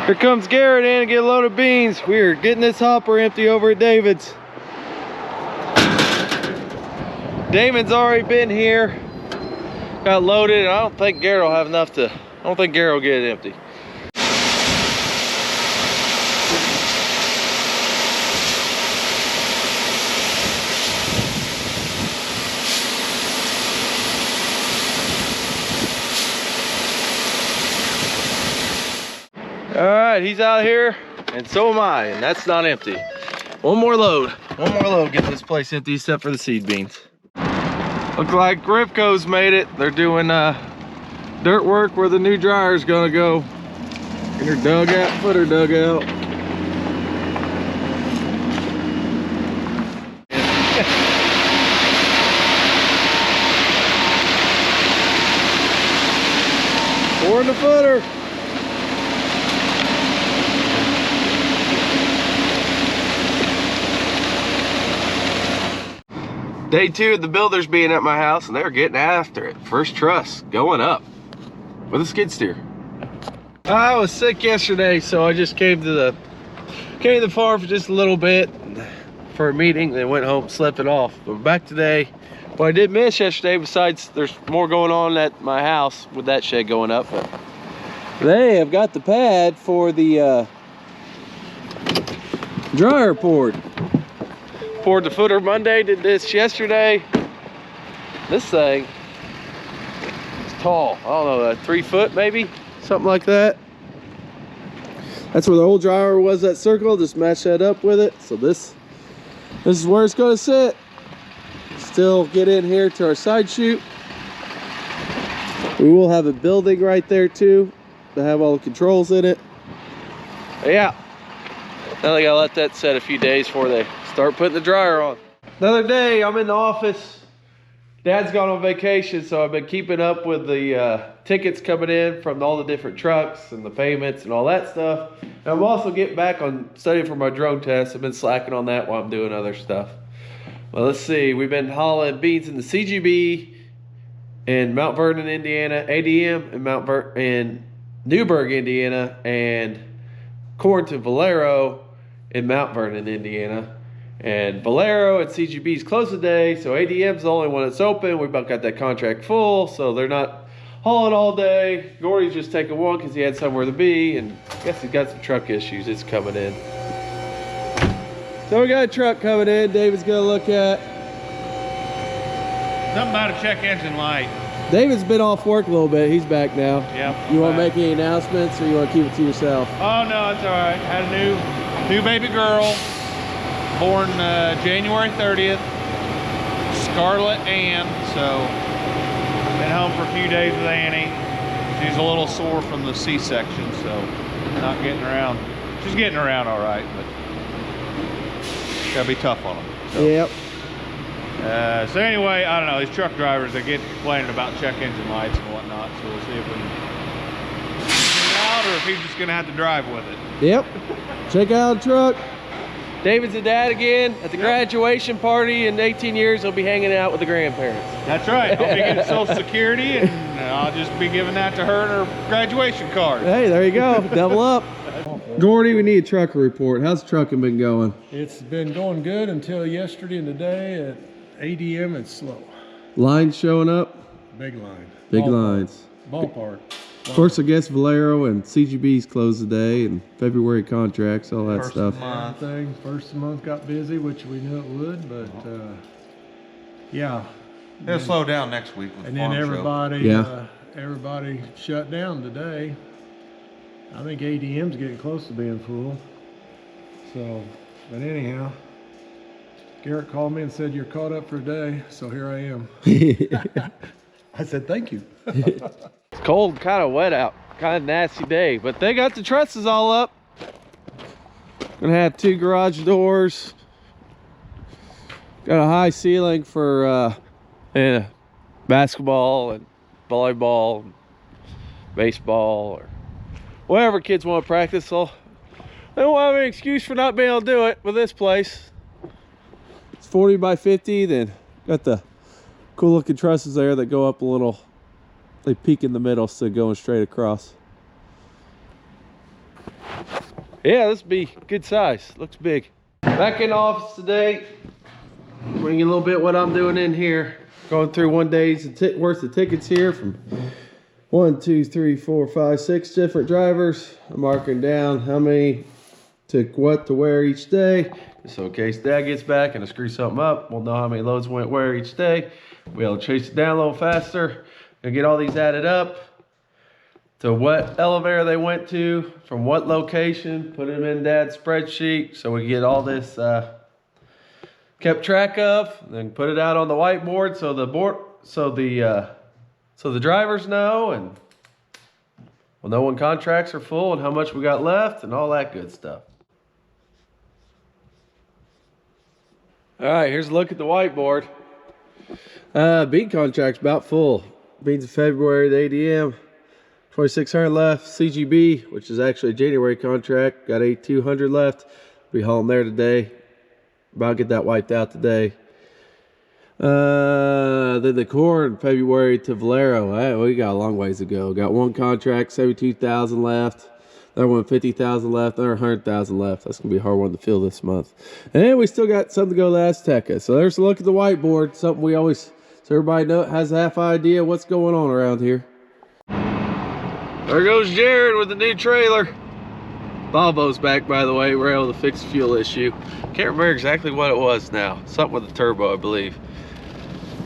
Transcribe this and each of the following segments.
Here comes Garrett in to get a load of beans. We're getting this hopper empty over at David's. Damon's already been here, got loaded, and I don't think Garrett will have enough to, I don't think Garrett will get it empty. All right, he's out here, and so am I, and that's not empty. One more load, get this place empty except for the seed beans. Look like Ripco's made it. They're doing dirt work where the new dryer's gonna go. Get her dug out, put her dug out. Pouring the footer. Day 2 of the builders being at my house, and they're getting after it. First truss going up with a skid steer. I was sick yesterday, so I just came to the farm for just a little bit for a meeting, then went home, slept it off. But back today. What I did miss yesterday, besides there's more going on at my house with that shed going up, but they have got the pad for the dryer poured. Poured the footer Monday, did this yesterday. This thing is tall. I don't know, 3 foot maybe, something like that. That's where the old dryer was, that circle. Just match that up with it. So this is where it's gonna sit. Still get in here to our side chute. We will have a building right there too to have all the controls in it. But yeah, now they gotta let that set a few days before they start putting the dryer on. Another day, I'm in the office. Dad's gone on vacation, so I've been keeping up with the tickets coming in from all the different trucks and the payments and all that stuff. And I'm also getting back on studying for my drone test. I've been slacking on that while I'm doing other stuff. Well, let's see. We've been hauling beans in the CGB in Mount Vernon, Indiana, ADM in Newburgh, Indiana, and corn to Valero in Mount Vernon, Indiana. And Valero and CGB's closed today, so ADM's the only one that's open. We've about got that contract full, so they're not hauling all day. Gordy's just taking one because he had somewhere to be, and I guess he's got some truck issues. It's coming in. So we got a truck coming in. David's gonna look at. Something about a check engine light. David's been off work a little bit. He's back now. Yep. You want to make any announcements, or you want to keep it to yourself? Oh no, it's all right. Had a new baby girl. Born January 30th, Scarlett Ann, so been home for a few days with Annie. She's a little sore from the C-section, so not getting around. She's getting around all right, but gotta be tough on them. So. Yep. So anyway, I don't know, these truck drivers, they get complaining about check engine lights and whatnot, so we'll see if we can figure it out or if he's just gonna have to drive with it. Yep. Check out the truck. David's a dad again. At the graduation party in 18 years, he'll be hanging out with the grandparents. That's right. I'll be getting Social Security, and I'll just be giving that to her and her graduation card. Hey, there you go. Double up. Gordy, we need a trucker report. How's the trucking been going? It's been going good until yesterday and today. At ADM, it's slow. Lines showing up? Big line. Big lines. Ballpark. Of course, I guess Valero and CGB's closed today, and February contracts, all that First stuff. Everything. First of the month got busy, which we knew it would, but yeah. It'll slow down next week with And the then farm everybody, everybody shut down today. I think ADM's getting close to being full. So, but anyhow, Garrett called me and said, "You're caught up for a day," so here I am. I said, "Thank you." It's cold, kind of wet out, kind of nasty day, but they got the trusses all up. Gonna have 2 garage doors. Got a high ceiling for basketball and volleyball, and baseball, or whatever kids want to practice. So they don't have any excuse for not being able to do it with this place. It's 40 by 50. Then got the cool looking trusses there that go up a little. They peak in the middle, so going straight across. Yeah, this would be good size. Looks big. Back in the office today. Bringing a little bit what I'm doing in here. Going through one day's worth of tickets here from 1, 2, 3, 4, 5, 6 different drivers. I'm marking down how many took what to where each day. So in case Dad gets back and I screw something up, we'll know how many loads went where each day. We'll chase it down a little faster and get all these added up to what elevator they went to, from what location, put them in Dad's spreadsheet so we get all this kept track of, then put it out on the whiteboard so the drivers know, and we'll know when contracts are full and how much we got left and all that good stuff. All right, here's a look at the whiteboard. Bean contract's about full. Beans in February, the ADM, 2,600 left. CGB, which is actually a January contract, got 8,200 left. Be hauling there today. About to get that wiped out today. Then the corn, February to Valero. We got a long ways to go. Got one contract, 72,000 left. Another one, 50,000 left. Another 100,000 left. That's gonna be a hard one to fill this month. And we still got something to go to Azteca. So there's a look at the whiteboard. Something we always, so everybody has a half idea what's going on around here. There goes Jared with the new trailer. Volvo's back, by the way. We're able to fix the fuel issue. Can't remember exactly what it was now. Something with the turbo, I believe.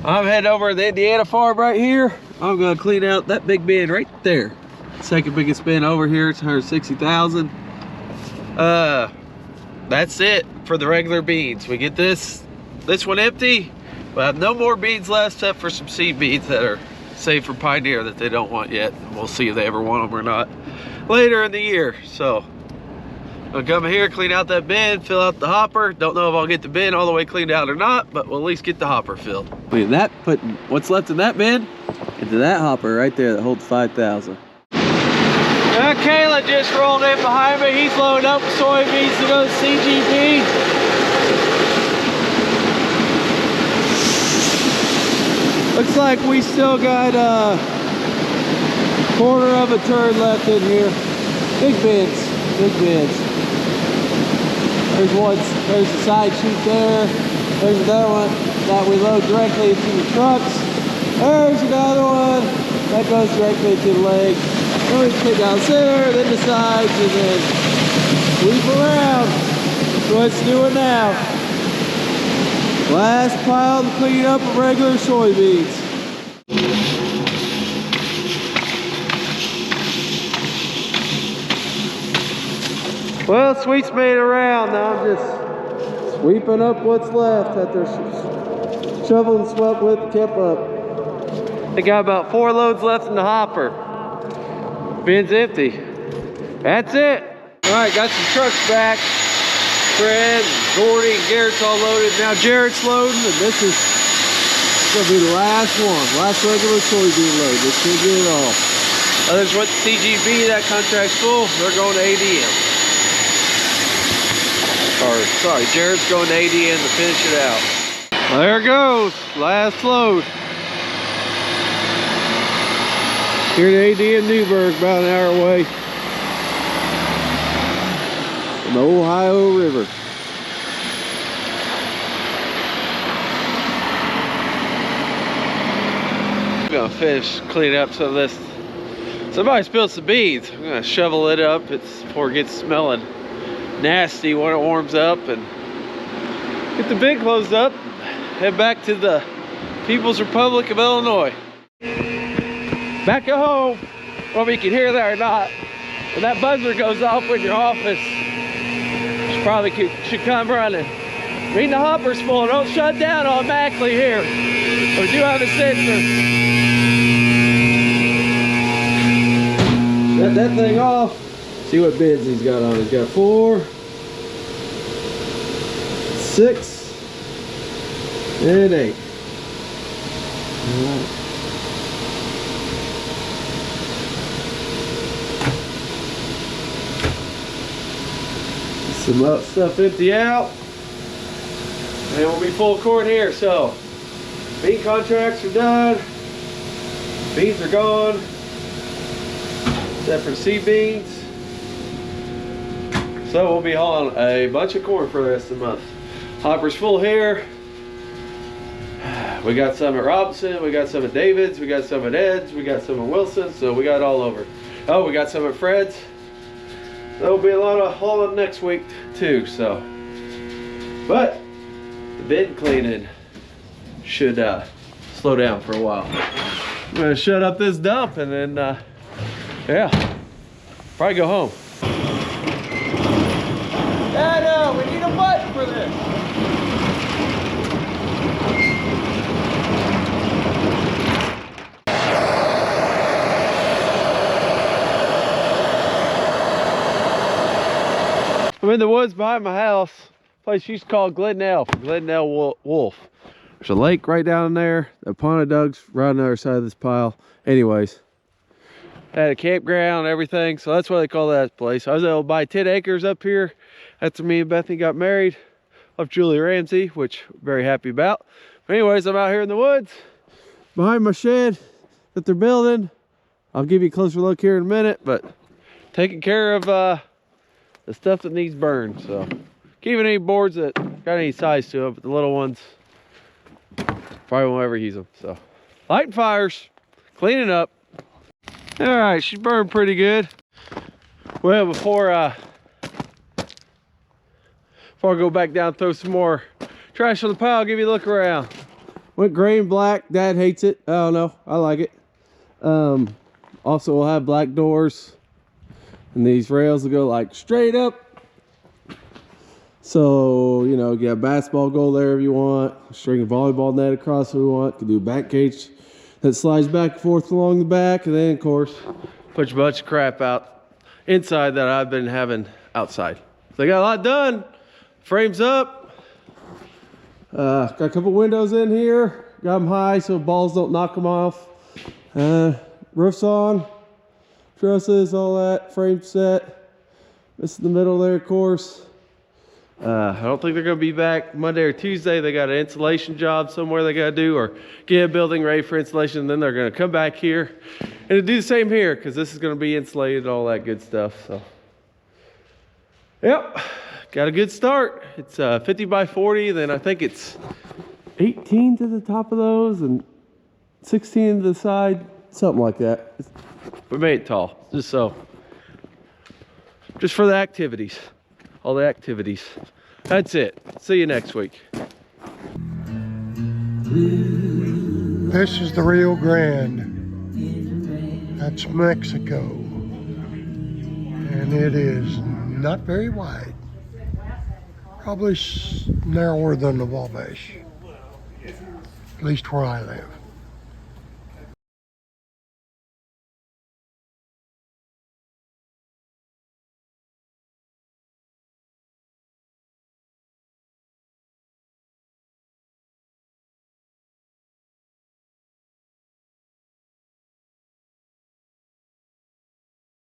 I'm heading over to the Indiana farm right here. I'm gonna clean out that big bin right there. Second biggest bin over here. It's 160,000. That's it for the regular beans. We get this one empty. We'll have no more beans left except for some seed beans that are saved for Pioneer that they don't want yet. We'll see if they ever want them or not later in the year. So I'll come here, clean out that bin, fill out the hopper. Don't know if I'll get the bin all the way cleaned out or not, but we'll at least get the hopper filled. Putting what's left in that bin into that hopper right there that holds 5,000. Kayla just rolled in behind me. He's loading up with soybeans to go to CGB. Looks like we still got a quarter of a turn left in here. Big bins, big bins. There's the side chute there. There's another one that we load directly into the trucks. There's another one that goes directly to the leg. Then we take down the center, then the sides, and then sweep around. That's what it's doing now. Last pile to clean up of regular soybeans. Well, Sweet's made it around. Now I'm just sweeping up what's left after shoveling and swept with the tip up. They got about 4 loads left in the hopper. Bin's empty. That's it. All right, got some trucks back. Fred, Gordy, and Garrett's all loaded. Now Jared's loading, and this is gonna be the last one. Last regular soybean load. This should be it all. Others went to CGB, that contract's full. They're going to ADM. Or, sorry, Jared's going to ADM to finish it out. Well, there it goes. Last load. Here to ADM Newburgh, about an hour away. From the Ohio River. I'm gonna finish cleaning up some of this. Somebody spilled some beans. I'm gonna shovel it up before it gets smelling nasty when it warms up, and get the bin closed up. Head back to the People's Republic of Illinois. Back at home, whether you can hear that or not, when that buzzer goes off in your office, you probably should come running. Mean the hopper's full. Don't shut down automatically here. We do have a sensor. Shut that thing off. See what bins he's got on. He's got 4, 6, and 8. All right. Some stuff empty out, and we'll be full court here. So bean contracts are done, beans are gone except for seed beans. So we'll be hauling a bunch of corn for the rest of the month. Hopper's full here. We got some at Robinson, we got some at David's, we got some at Ed's, we got some at Wilson, so we got all over. Oh, we got some at Fred's. There'll be a lot of hauling next week too, so. But the bin cleaning should slow down for a while. I'm gonna shut up this dump and then, yeah, probably go home. Yeah, no, we need a button for this. I'm in the woods behind my house. Place used to call Glednell for Glednell Wolf. There's a lake right down there. The pond I dug's right on the other side of this pile. Anyways, had a campground and everything, so that's why they call that place. I was able to buy 10 acres up here after me and Bethany got married off Julie Ramsey, which I'm very happy about. But anyways, I'm out here in the woods behind my shed that they're building. I'll give you a closer look here in a minute, but taking care of the stuff that needs burned. So keeping any boards that got any size to them, but the little ones probably won't ever use them. So lighting fires, cleaning up. All right, she's burned pretty good. Well, before I go back down, throw some more trash on the pile, give you a look around. Went gray and black. Dad hates it. I don't know, I like it. Also, we'll have black doors, and these rails will go like straight up. So, you know, get a basketball goal there if you want, string a volleyball net across if you want. Can do a back cage that slides back and forth along the back, and then of course put a bunch of crap out inside that I've been having outside. So they got a lot done. Frames up. Got a couple windows in here. Got them high so balls don't knock them off. Roofs on, trusses, all that. Frame set. This is the middle there, of course. I don't think they're going to be back Monday or Tuesday. They got an insulation job somewhere they got to do, or get a building ready for insulation. And then they're going to come back here and do the same here, because this is going to be insulated and all that good stuff. So, yep, got a good start. It's 50 by 40. Then I think it's 18 to the top of those and 16 to the side, something like that. We made it tall, just for the activities. All the activities. That's it. See you next week. This is the Rio Grande. That's Mexico. And it is not very wide. Probably narrower than the Wabash. At least where I live.